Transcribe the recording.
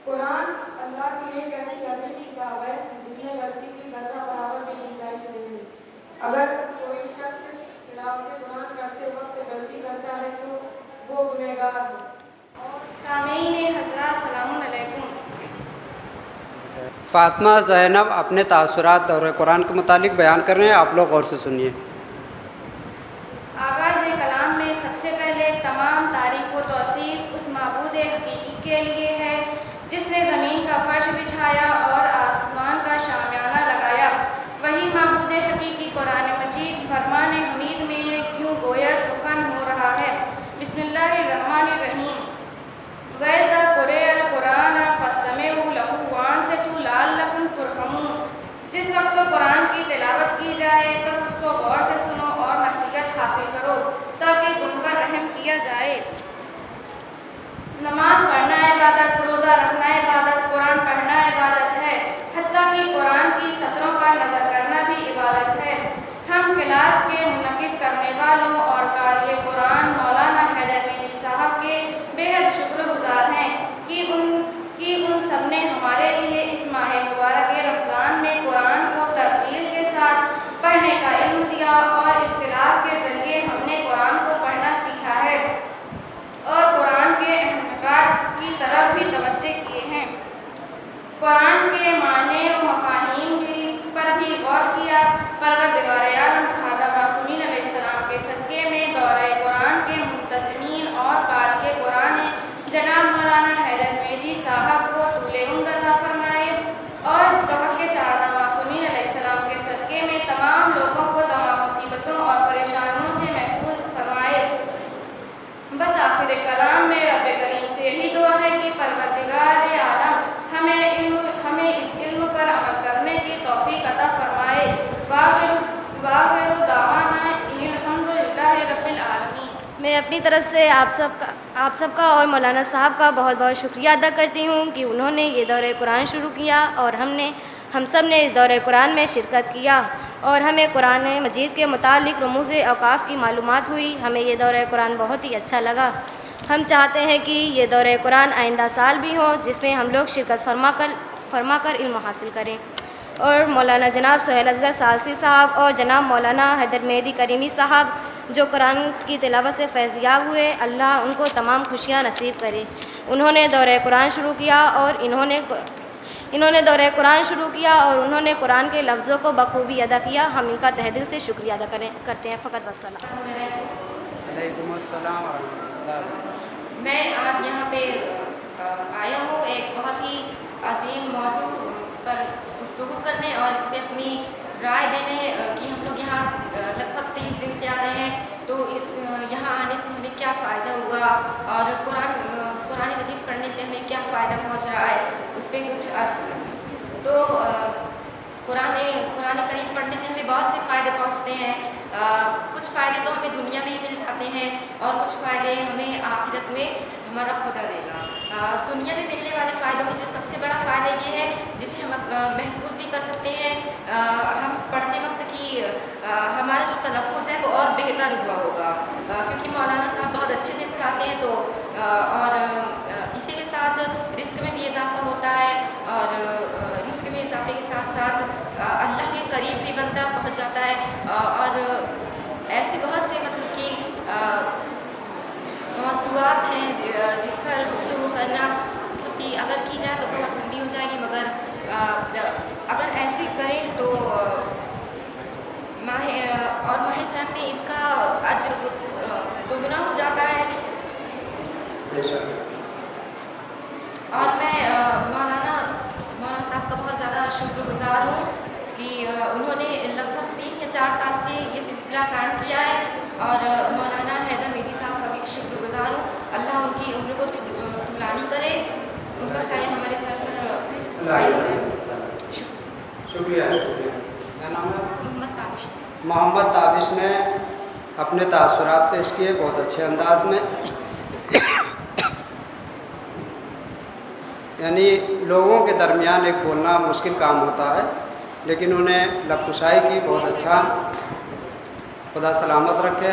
قرآن اللہ کی ایک ایسی عظیم کتاب ہے جس میں غلطی کی ذرہ برابر بھی گنجائش نہیں ہے۔ اگر کوئی شخص تلاوت قرآن کرتے وقت غلطی کرتا ہے تو وہ گنہگار ہے۔ سامعین حضرات السلام علیکم۔ فاطمہ زینب اپنے تاثرات دورہ قرآن کے متعلق بیان کر رہے ہیں، آپ لوگ غور سے سنیے۔ آغاز کلام میں سب سے پہلے تمام تعریف و توصیف اس معبود حقیقی کے لیے ہے جس نے زمین کا فرش بچھایا اور آسمان کا شامیانہ لگایا۔ وہی معبود حقیقی قرآن مجید فرمان حمید میں یوں گویا سخن ہو رہا ہے۔ بسم اللہ الرحمن الرحیم۔ وَإِذَا قُرِئَ الْقُرْآنُ فَاسْتَمِعُوا لَهُ وَأَنصِتُوا لَعَلَّكُمْ تُرْحَمُونَ۔ جس وقت قرآن کی تلاوت کی جائے بس اس کو غور سے سنو اور نصیحت حاصل کرو تاکہ تم پر رحم کیا جائے۔ نماز پڑھنا عبادت، روزہ رکھنا عبادت، قرآن پڑھنا عبادت ہے، حتیٰ کہ قرآن کی سطروں پر نظر کرنا بھی عبادت ہے۔ ہم کلاس کے منعقد کرنے والوں اور قاری قرآن مولانا حیدر مدنی صاحب کے بے حد شکر گزار ہیں کہ ان سب نے ہمارے لیے اس ماہ مبارک رمضان میں قرآن کو ترتیل کے ساتھ پڑھنے کا علم دیا اور اس کلاس کے ذریعے ہم نے قرآن کو پڑھنا سیکھا ہے اور قرآن کے احکامات کی طرف بھی توجہ کیے ہیں۔ قرآن کے معنی و مفاہیم پر بھی غور کیا۔ پروردگار عالم شہداء معصومین علیہ السلام کے صدقے میں دورہ قرآن کے منتظمین اور قاری قرآن جناب مولانا حیدر مدنی صاحب کو طول عمر عطا فرمائے اور بحق شہداء معصومین علیہ السلام کے صدقے میں تمام لوگوں کو تمام مصیبتوں اور پریشانیوں سے محفوظ فرمائے۔ بس آخر کلام میں رب کریم سے یہی دعا ہے کہ پروردگار عالم ہمیں اس علم پر عمل کرنے کی توفیق عطا فرمائے۔ وآخر دعوانا ان الحمد للہ رب العالمین۔ میں اپنی طرف سے آپ سب کا اور مولانا صاحب کا بہت بہت شکریہ ادا کرتی ہوں کہ انہوں نے یہ دورہ قرآن شروع کیا اور ہم سب نے اس دورہ قرآن میں شرکت کیا اور ہمیں قرآن مجید کے متعلق رموز اوقاف کی معلومات ہوئی۔ ہمیں یہ دورہ قرآن بہت ہی اچھا لگا۔ ہم چاہتے ہیں کہ یہ دورہ قرآن آئندہ سال بھی ہو جس میں ہم لوگ شرکت فرما کر علم حاصل کریں، اور مولانا جناب سہیل اصغر ثالثی صاحب اور جناب مولانا حیدر مہدی کریمی صاحب جو قرآن کی تلاوت سے فیضیاب ہوئے، اللہ ان کو تمام خوشیاں نصیب کرے۔ انہوں نے دورہ قرآن شروع کیا اور انہوں نے قرآن کے لفظوں کو بخوبی ادا کیا۔ ہم ان کا تہ دل سے شکریہ ادا کرتے ہیں۔ فقط والسلام۔ وعلیکم السلام ورحمۃ اللہ۔ میں آج یہاں پہ آیا ہوں ایک بہت ہی عظیم موضوع پر گفتگو کرنے اور اس پہ اپنی رائے دینے کہ ہم لوگ یہاں لگ بھگ 30 دن سے آ رہے ہیں، تو یہاں آنے سے ہمیں کیا فائدہ ہوا اور قرآن مجید پڑھنے سے ہمیں کیا فائدہ پہنچ رہا ہے، اس پہ کچھ عرض کریں۔ تو قرآن کریم پڑھنے سے ہمیں بہت سے فائدے پہنچتے ہیں۔ کچھ فائدے تو ہمیں دنیا میں ہی مل جاتے ہیں اور کچھ فائدے ہمیں آخرت میں ہمارا خدا دے گا۔ دنیا میں ملنے والے فائدوں میں سے سب سے بڑا فائدہ یہ ہے جسے ہم محسوس بھی کر سکتے ہیں، ہم پڑھتے وقت کی ہمارا جو تلفظ ہے وہ اور بہتر ہوا ہوگا، کیونکہ مولانا صاحب بہت اچھے سے پڑھاتے ہیں، تو اور اسی کے ساتھ رزق میں بھی اضافہ ہوتا ہے، اور رزق میں اضافے کے ساتھ ساتھ اللہ کے قریب بھی بندہ پہنچ جاتا ہے، اور ایسے بہت سے مطلب کہ موضوعات ہیں جس پر گفتگو کرنا مطلب کہ اگر کی جائے تو بہت لمبی ہو جائے گی، مگر اگر ایسے کریں تو ماہ صاحب میں اس کا اجر دگنا ہو جاتا ہے۔ اور میں مولانا صاحب کا بہت زیادہ شکر گزار ہوں کہ انہوں نے لگ بھگ 3 یا 4 سال سے یہ سلسلہ قائم کیا ہے، اور مولانا حیدر مدنی صاحب کا بھی شکر گزار ہوں۔ اللہ ان کی عمر کو طولانی کرے، ان کا سایہ ہمارے سر پر قائم رہے۔ شکریہ۔ کیا نام ہے؟ محمد تابش۔ محمد تابش نے اپنے تاثرات پیش کیے بہت اچھے انداز میں، یعنی لوگوں کے درمیان ایک بولنا مشکل کام ہوتا ہے، لیکن انہیں لب کشائی کی بہت اچھا، خدا سلامت رکھے۔